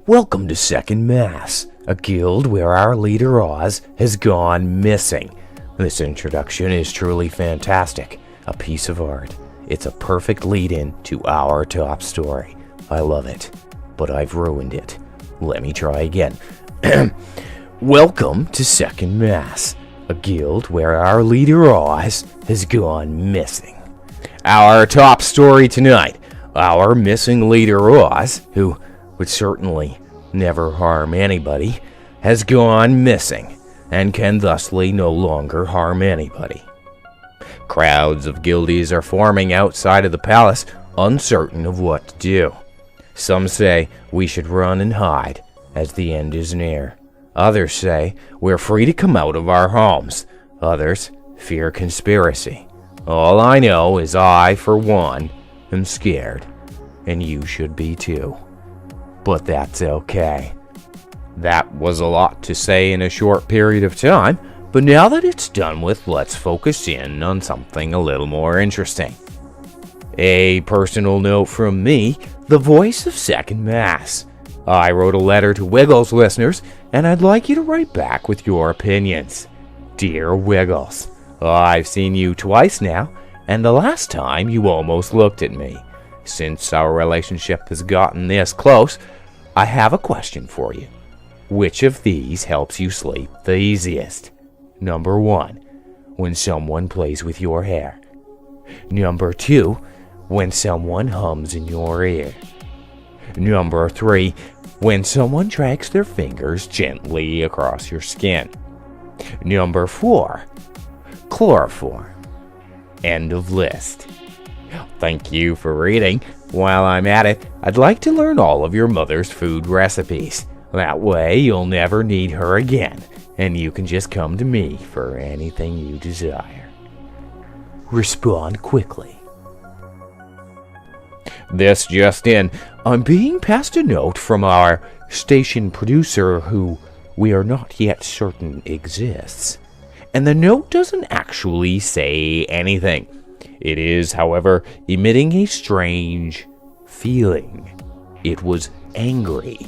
Welcome to Second Mass, a guild where our leader Oz has gone missing. This introduction is truly fantastic, a piece of art. It's a perfect lead-in to our top story. I love it, but I've ruined it. Let me try again. Welcome to Second Mass, a guild where our leader Oz has gone missing. Our top story tonight, our missing leader Oz, who would certainly never harm anybody, has gone missing and can thusly no longer harm anybody. Crowds of guildies are forming outside of the palace, uncertain of what to do. Some say we should run and hide, as the end is near. Others say we're free to come out of our homes. Others fear conspiracy. All I know is I, for one, am scared, and you should be too. But that's okay. That was a lot to say in a short period of time, but now that it's done with, let's focus in on something a little more interesting. A personal note from me, the voice of Second Mass. I wrote a letter to Wiggles listeners, and I'd like you to write back with your opinions. Dear Wiggles, I've seen you twice now, and the last time you almost looked at me. Since our relationship has gotten this close, I have a question for you. Which of these helps you sleep the easiest? Number 1, when someone plays with your hair. Number 2, when someone hums in your ear. Number 3, when someone drags their fingers gently across your skin. Number 4, chloroform. End of list. Thank you for reading. While I'm at it, I'd like to learn all of your mother's food recipes. That way you'll never need her again, and you can just come to me for anything you desire. Respond quickly. This just in, I'm being passed a note from our station producer who we are not yet certain exists. And the note doesn't actually say anything. It is, however, emitting a strange feeling. It was angry.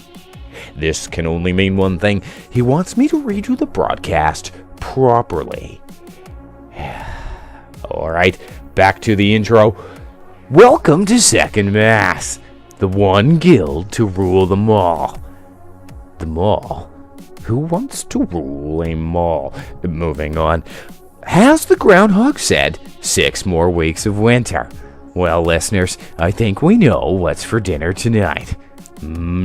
This can only mean one thing. He wants me to redo the broadcast properly. Alright, back to the intro. Welcome to Second Mass, the one guild to rule them all. The mall? Who wants to rule a mall? Moving on. Has the groundhog said 6 more weeks of winter? Well, listeners, I think we know what's for dinner tonight.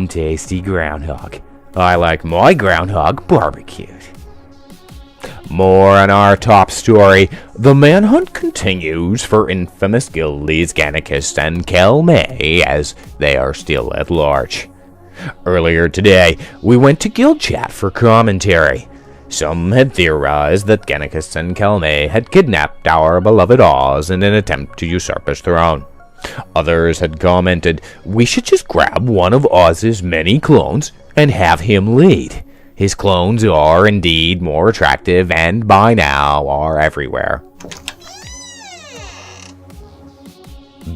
Tasty groundhog. I like my groundhog barbecued. More on our top story. The manhunt continues for infamous guildies Gannicus and Kelmae, as they are still at large. Earlier today, we went to guild chat for commentary. Some had theorized that Gannicus and Kelmae had kidnapped our beloved Oz in an attempt to usurp his throne. Others had commented, we should just grab one of Oz's many clones and have him lead. His clones are indeed more attractive and by now are everywhere.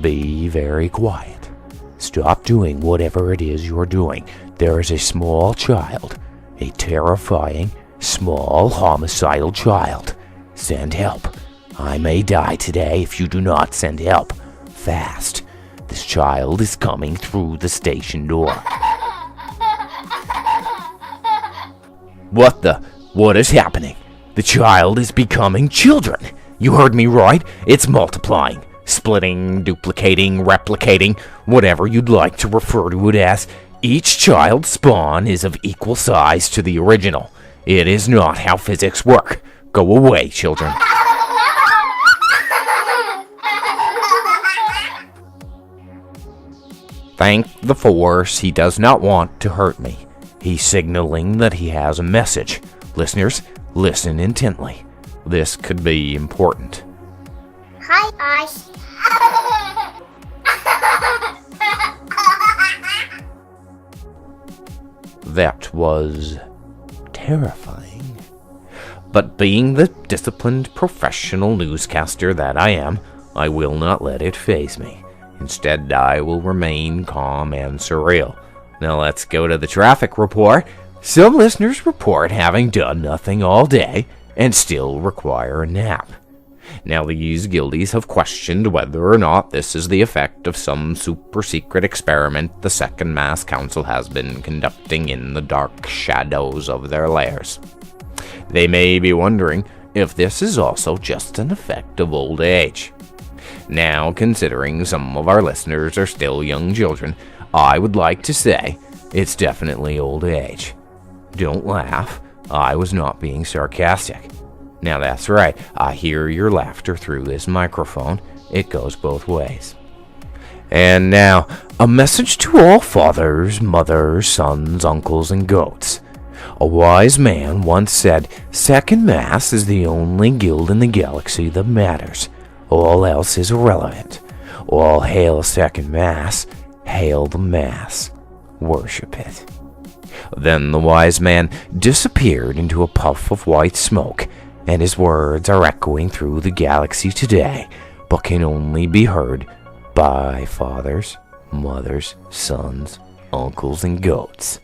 Be very quiet. Stop doing whatever it is you're doing. There is a small child, a terrifying, small homicidal child. Send help. I may die today if you do not send help. Fast. This child is coming through the station door. What is happening? The child is becoming children. You heard me right. It's multiplying, splitting, duplicating, replicating, whatever you'd like to refer to it as. Each child's spawn is of equal size to the original. It is not how physics work. Go away, children. Thank the Force, he does not want to hurt me. He's signaling that he has a message. Listeners, listen intently. This could be important. Hi, Oz. That was terrifying. But being the disciplined professional newscaster that I am, I will not let it faze me. Instead, I will remain calm and surreal. Now let's go to the traffic report. Some listeners report having done nothing all day and still require a nap. Now these guildies have questioned whether or not this is the effect of some super secret experiment the Second Mass Council has been conducting in the dark shadows of their lairs. They may be wondering if this is also just an effect of old age. Now, considering some of our listeners are still young children, I would like to say it's definitely old age. Don't laugh, I was not being sarcastic. Now that's right, I hear your laughter through this microphone. It goes both ways. And now, a message to all fathers, mothers, sons, uncles, and goats. A wise man once said, Second Mass is the only guild in the galaxy that matters. All else is irrelevant. All hail Second Mass, hail the Mass. Worship it. Then the wise man disappeared into a puff of white smoke, and his words are echoing through the galaxy today, but can only be heard by fathers, mothers, sons, uncles, and goats.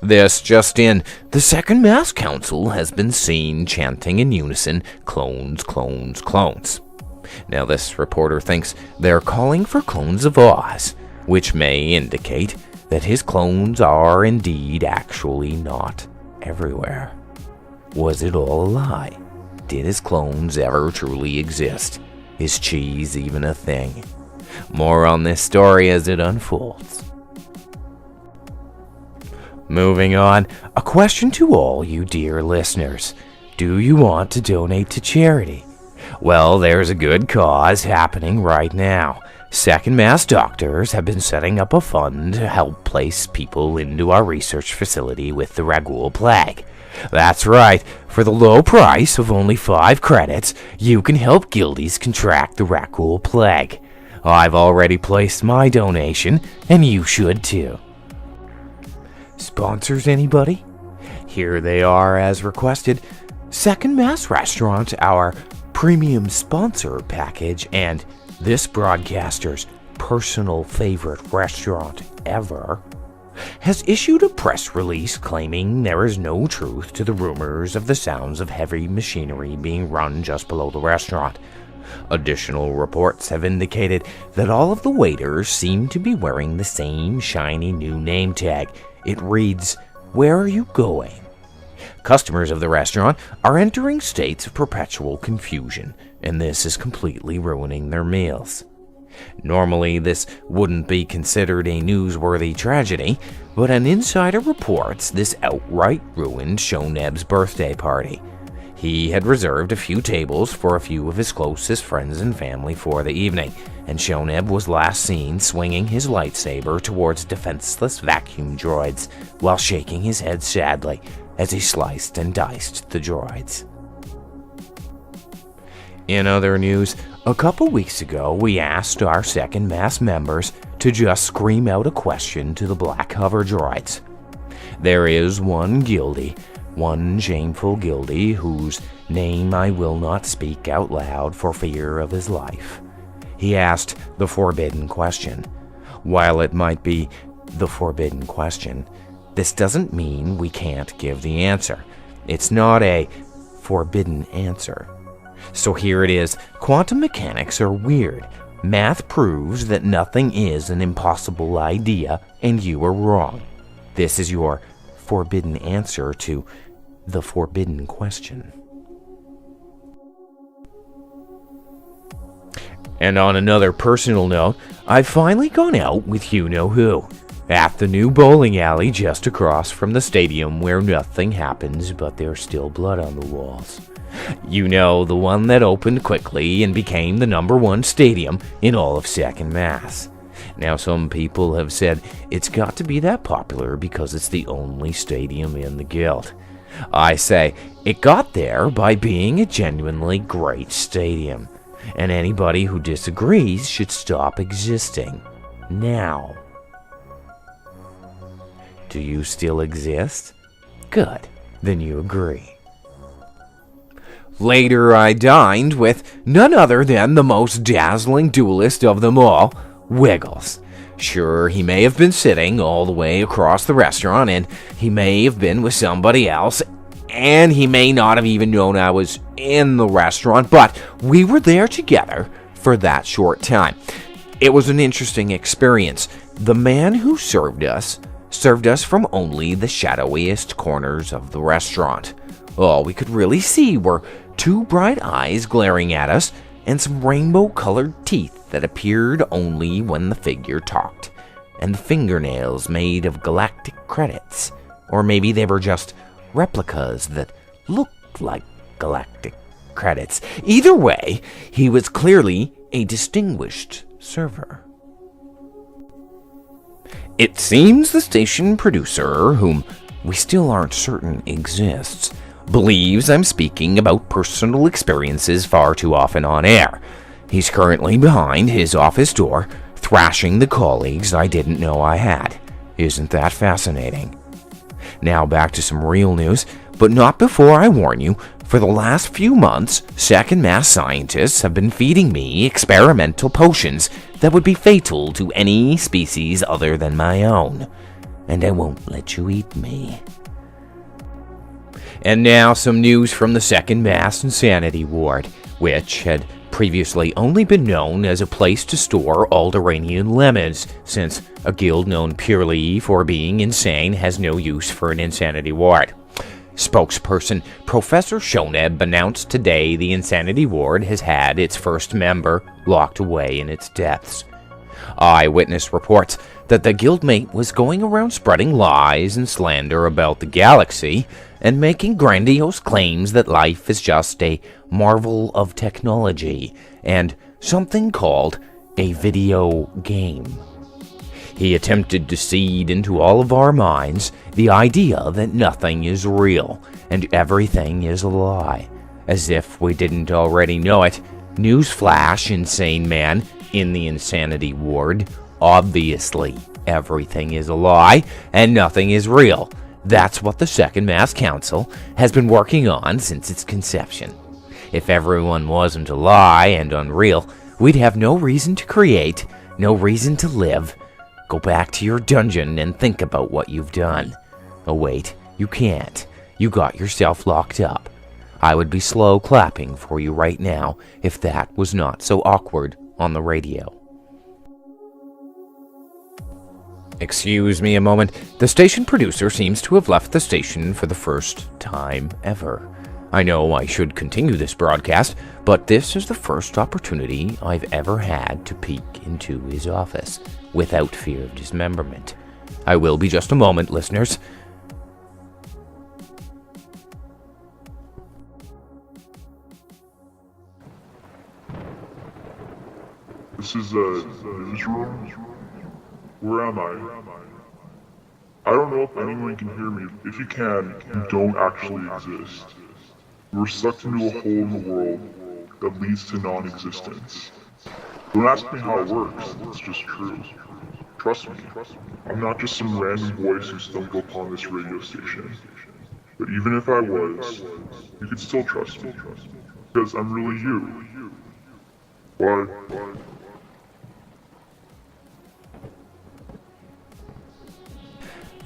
This just in, the Second Mass Council has been seen chanting in unison, clones, clones, clones. Now this reporter thinks they're calling for clones of Oz, which may indicate that his clones are indeed actually not everywhere. Was it all a lie? Did his clones ever truly exist? Is cheese even a thing? More on this story as it unfolds. Moving on, a question to all you dear listeners. Do you want to donate to charity? Well, there's a good cause happening right now. Second Mass doctors have been setting up a fund to help place people into our research facility with the Ragul plague. That's right, for the low price of only 5 credits, you can help guildies contract the Ragul plague. I've already placed my donation, and you should too. Sponsors, anybody? Here they are as requested. Second Mass Restaurant, our premium sponsor package, and this broadcaster's personal favorite restaurant ever, has issued a press release claiming there is no truth to the rumors of the sounds of heavy machinery being run just below the restaurant. Additional reports have indicated that all of the waiters seem to be wearing the same shiny new name tag. It reads, "Where are you going?" Customers of the restaurant are entering states of perpetual confusion, and this is completely ruining their meals. Normally, this wouldn't be considered a newsworthy tragedy, but an insider reports this outright ruined Shoneb's birthday party. He had reserved a few tables for a few of his closest friends and family for the evening, and Shoneb was last seen swinging his lightsaber towards defenseless vacuum droids while shaking his head sadly as he sliced and diced the droids. In other news, a couple weeks ago we asked our Second Mass members to just scream out a question to the black hover droids. There is one guildie, one shameful guildie whose name I will not speak out loud for fear of his life. He asked the forbidden question. While it might be the forbidden question, this doesn't mean we can't give the answer. It's not a forbidden answer. So here it is. Quantum mechanics are weird. Math proves that nothing is an impossible idea, and you are wrong. This is your forbidden answer to the forbidden question. And on another personal note, I've finally gone out with you-know-who. At the new bowling alley just across from the stadium where nothing happens but there's still blood on the walls. You know, the one that opened quickly and became the #1 stadium in all of Second Mass. Now some people have said it's got to be that popular because it's the only stadium in the guild. I say, it got there by being a genuinely great stadium, and anybody who disagrees should stop existing. Now. Do you still exist? Good, then you agree. Later I dined with none other than the most dazzling duelist of them all, Wiggles. Sure, he may have been sitting all the way across the restaurant, and he may have been with somebody else, and he may not have even known I was in the restaurant, but we were there together for that short time. It was an interesting experience. The man who served us from only the shadowiest corners of the restaurant. All we could really see were two bright eyes glaring at us and some rainbow-colored teeth that appeared only when the figure talked, and the fingernails made of galactic credits. Or maybe they were just replicas that looked like galactic credits. Either way, he was clearly a distinguished server. It seems the station producer, whom we still aren't certain exists, believes I'm speaking about personal experiences far too often on air. He's currently behind his office door, thrashing the colleagues I didn't know I had. Isn't that fascinating? Now back to some real news, but not before I warn you. For the last few months, second mass scientists have been feeding me experimental potions that would be fatal to any species other than my own. And I won't let you eat me. And now some news from the second mass insanity ward, which had previously only been known as a place to store Alderaanian lemons, since a guild known purely for being insane has no use for an insanity ward. Spokesperson Professor Shoneb announced today the insanity ward has had its first member locked away in its depths. Eyewitness reports that the guildmate was going around spreading lies and slander about the galaxy and making grandiose claims that life is just a marvel of technology and something called a video game. He attempted to seed into all of our minds the idea that nothing is real and everything is a lie. As if we didn't already know it, newsflash, insane man in the insanity ward, obviously everything is a lie and nothing is real. That's what the Second Mass Council has been working on since its conception. If everyone wasn't a lie and unreal, we'd have no reason to create, no reason to live. Go back to your dungeon and think about what you've done. Oh wait, you can't. You got yourself locked up. I would be slow clapping for you right now if that was not so awkward on the radio. Excuse me a moment. The station producer seems to have left the station for the first time ever. I know I should continue this broadcast, but this is the first opportunity I've ever had to peek into his office without fear of dismemberment. I will be just a moment, listeners. This is a newsroom? Where am I? I don't know if anyone can hear me. If you can, you don't actually exist. We're sucked into a hole in the world that leads to non-existence. Don't ask me how it works, it's just true. Trust me, I'm not just some random voice who stumbled upon this radio station. But even if I was, you could still trust me. Because I'm really you. Why?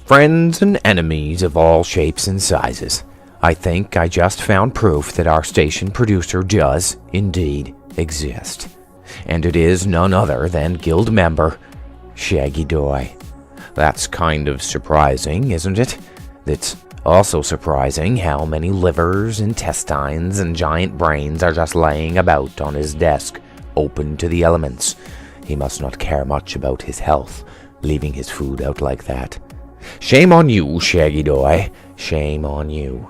Friends and enemies of all shapes and sizes. I think I just found proof that our station producer does indeed exist. And it is none other than guild member Shaggy Doy. That's kind of surprising, isn't it? It's also surprising how many livers, intestines, and giant brains are just laying about on his desk, open to the elements. He must not care much about his health, leaving his food out like that. Shame on you, Shaggy Doy. Shame on you.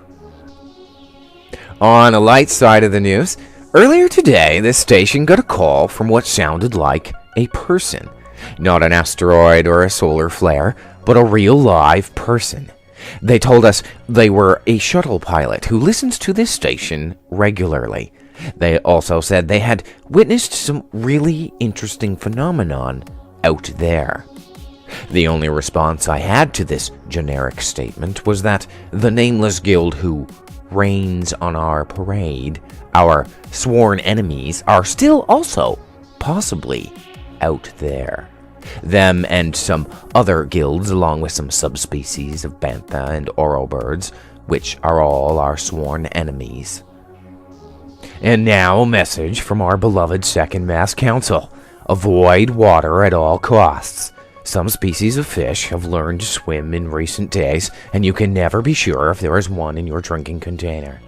On a light side of the news, earlier today, this station got a call from what sounded like a person. Not an asteroid or a solar flare, but a real live person. They told us they were a shuttle pilot who listens to this station regularly. They also said they had witnessed some really interesting phenomenon out there. The only response I had to this generic statement was that the nameless guild who rains on our parade, our sworn enemies, are still also possibly out there. Them and some other guilds, along with some subspecies of bantha and oro birds, which are all our sworn enemies. And now a message from our beloved Second Mass Council. Avoid water at all costs. Some species of fish have learned to swim in recent days, and you can never be sure if there is one in your drinking container.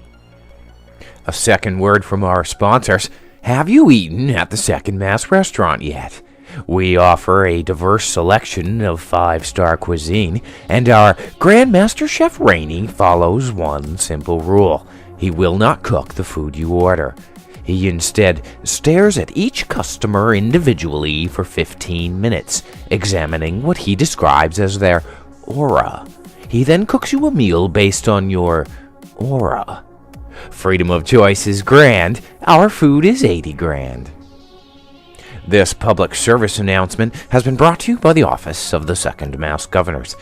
A second word from our sponsors. Have you eaten at the Second Mass restaurant yet? We offer a diverse selection of 5-star cuisine, and our Grand Master Chef Rainey follows one simple rule. He will not cook the food you order. He instead stares at each customer individually for 15 minutes, examining what he describes as their aura. He then cooks you a meal based on your aura. Freedom of choice is grand. Our food is 80 grand. This public service announcement has been brought to you by the Office of the Second Mass Governors.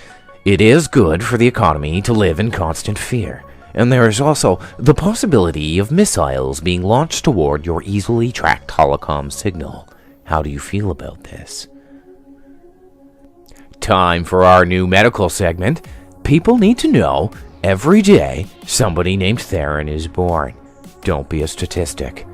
It is good for the economy to live in constant fear, and there is also the possibility of missiles being launched toward your easily tracked holocom signal. How do you feel about this? Time for our new medical segment. People need to know every day somebody named Theron is born. Don't be a statistic.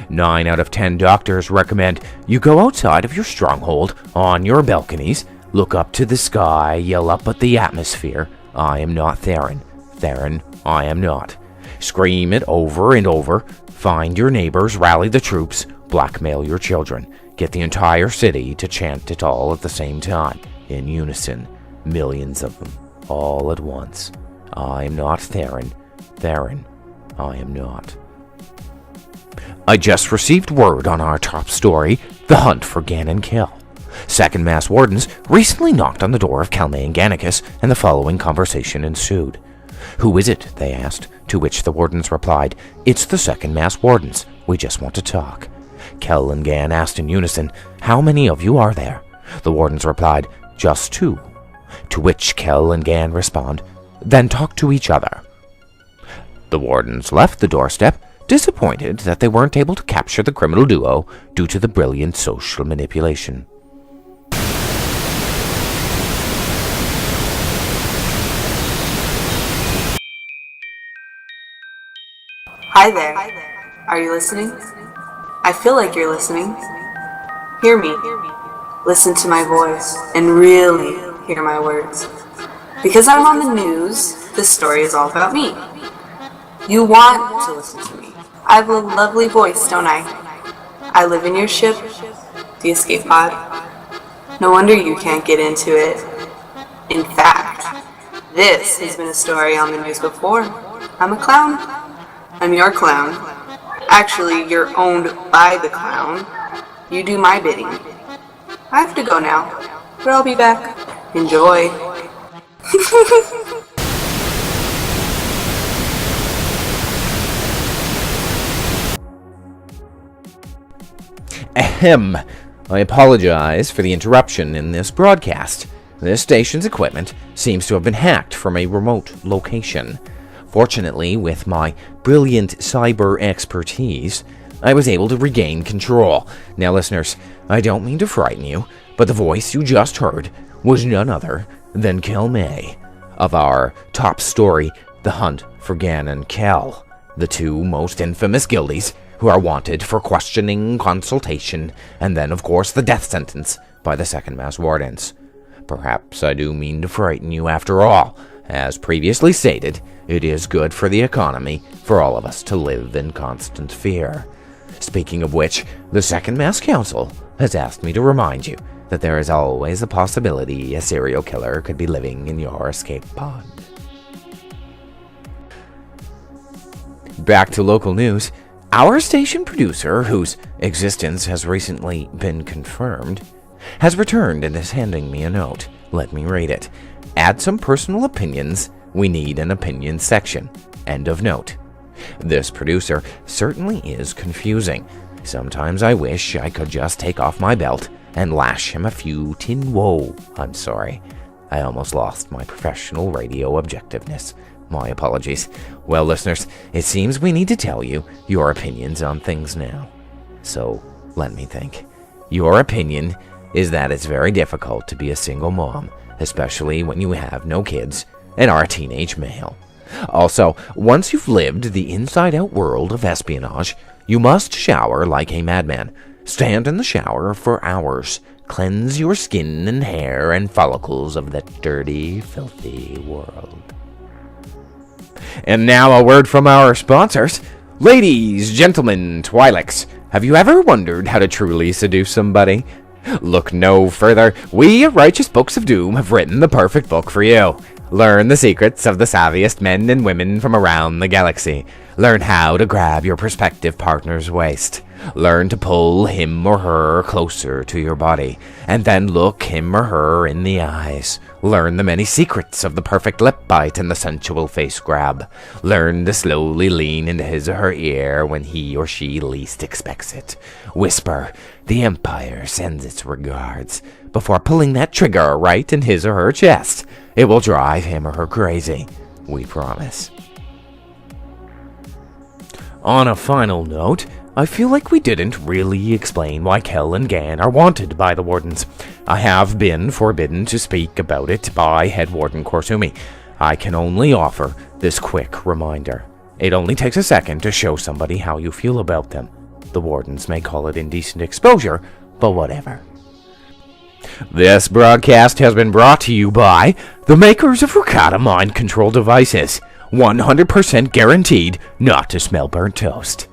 9 out of 10 doctors recommend you go outside of your stronghold, on your balconies, look up to the sky, yell up at the atmosphere, I am not Theron. Theron, I am not. Scream it over and over, find your neighbors, rally the troops, blackmail your children. Get the entire city to chant it all at the same time, in unison, millions of them, all at once. I am not Theron. Theron, I am not. I just received word on our top story, the hunt for Ganon Kill. Second Mass Wardens recently knocked on the door of Kelmae and Gannicus, and the following conversation ensued. Who is it? They asked, to which the Wardens replied, It's the Second Mass Wardens. We just want to talk. Kel and Gan asked in unison, How many of you are there? The Wardens replied, Just 2. To which Kel and Gan respond, Then talk to each other. The Wardens left the doorstep, disappointed that they weren't able to capture the criminal duo due to the brilliant social manipulation. Hi there. Are you listening? I feel like you're listening. Hear me. Listen to my voice and really hear my words. Because I'm on the news, this story is all about me. You want to listen to me. I have a lovely voice, don't I? I live in your ship, the escape pod. No wonder you can't get into it. In fact, this has been a story on the news before. I'm a clown. I'm your clown. Actually, you're owned by the clown. You do my bidding. I have to go now, but I'll be back. Enjoy. Ahem. I apologize for the interruption in this broadcast. This station's equipment seems to have been hacked from a remote location. Fortunately, with my brilliant cyber expertise, I was able to regain control. Now, listeners, I don't mean to frighten you, but the voice you just heard was none other than Kelmae of our top story, The Hunt for Ganon Kel, the 2 most infamous guildies who are wanted for questioning, consultation, and then, of course, the death sentence by the Second Mass Wardens. Perhaps I do mean to frighten you after all. As previously stated, it is good for the economy for all of us to live in constant fear. Speaking of which, the Second Mass Council has asked me to remind you that there is always a possibility a serial killer could be living in your escape pod. Back to local news. Our station producer, whose existence has recently been confirmed, has returned and is handing me a note. Let me read it. Add some personal opinions. We need an opinion section. End of note. This producer certainly is confusing. Sometimes I wish I could just take off my belt and lash him a few whoa. I'm sorry. I almost lost my professional radio objectiveness. My apologies. Well, listeners, it seems we need to tell you your opinions on things now. So, let me think. Your opinion is that it's very difficult to be a single mom, especially when you have no kids and are a teenage male. Also, once you've lived the inside-out world of espionage, you must shower like a madman. Stand in the shower for hours. Cleanse your skin and hair and follicles of that dirty, filthy world. And now a word from our sponsors. Ladies, gentlemen, Twi'leks, have you ever wondered how to truly seduce somebody? Look no further. We at Righteous Books of Doom have written the perfect book for you. Learn the secrets of the savviest men and women from around the galaxy. Learn how to grab your prospective partner's waist. Learn to pull him or her closer to your body, and then look him or her in the eyes. Learn the many secrets of the perfect lip bite and the sensual face grab. Learn to slowly lean into his or her ear when he or she least expects it. Whisper, "The Empire sends its regards," before pulling that trigger right in his or her chest. It will drive him or her crazy. We promise. On a final note, I feel like we didn't really explain why Kel and Gan are wanted by the Wardens. I have been forbidden to speak about it by Head Warden Korsumi. I can only offer this quick reminder. It only takes a second to show somebody how you feel about them. The Wardens may call it indecent exposure, but whatever. This broadcast has been brought to you by the makers of Ricotta mind control devices. 100% guaranteed not to smell burnt toast.